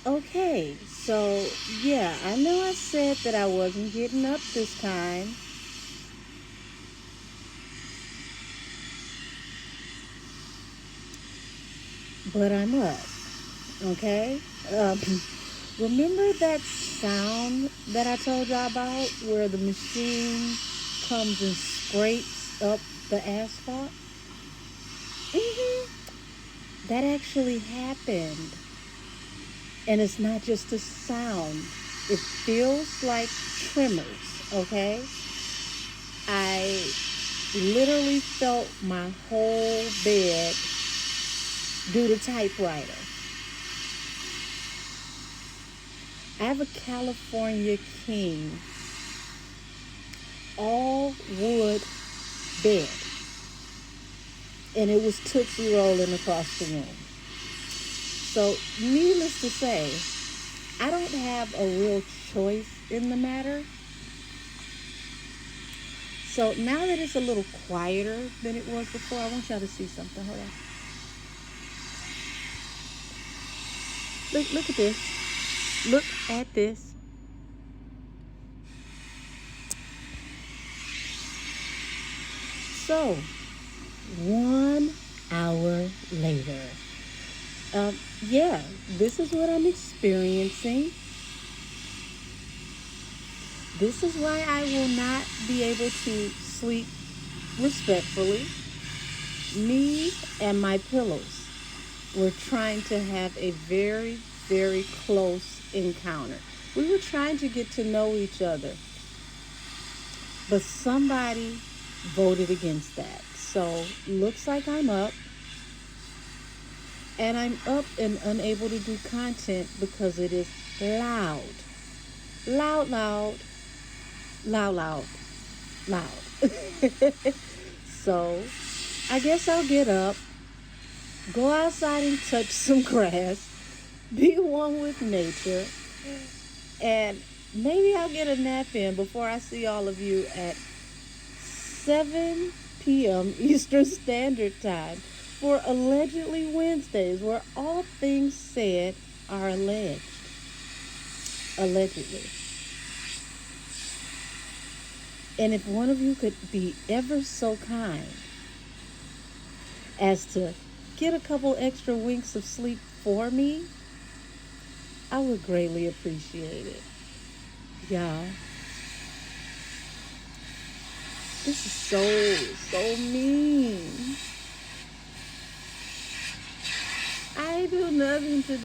Okay, so yeah, I know I said that I wasn't getting up this time, but I'm up. Okay? Um, remember that sound that I told y'all about where the machine comes and scrapes up the asphalt? hmm That actually happened. And it's not just a sound, it feels like tremors, okay? I literally felt my whole bed do the typewriter. I have a California King all wood bed, and it was Tootsie rolling across the room. So, needless to say, I don't have a real choice in the matter. So, now that it's a little quieter than it was before, I want y'all to see something. Hold on. Look at this. Look at this. So, 1 hour later. Yeah, this is what I'm experiencing. This is why I will not be able to sleep respectfully. Me and my pillows were trying to have a very, very close encounter. We were trying to get to know each other, but somebody voted against that. So, looks like I'm up, and I'm up and unable to do content because it is loud. Loud, loud, loud, loud, loud. So, I guess I'll get up, go outside and touch some grass, be one with nature, and maybe I'll get a nap in before I see all of you at 7 p.m. Eastern Standard Time for allegedly Wednesdays, where all things said are alleged. Allegedly. And if one of you could be ever so kind as to get a couple extra winks of sleep for me, I would greatly appreciate it. Y'all, this is so mean. I do nothing to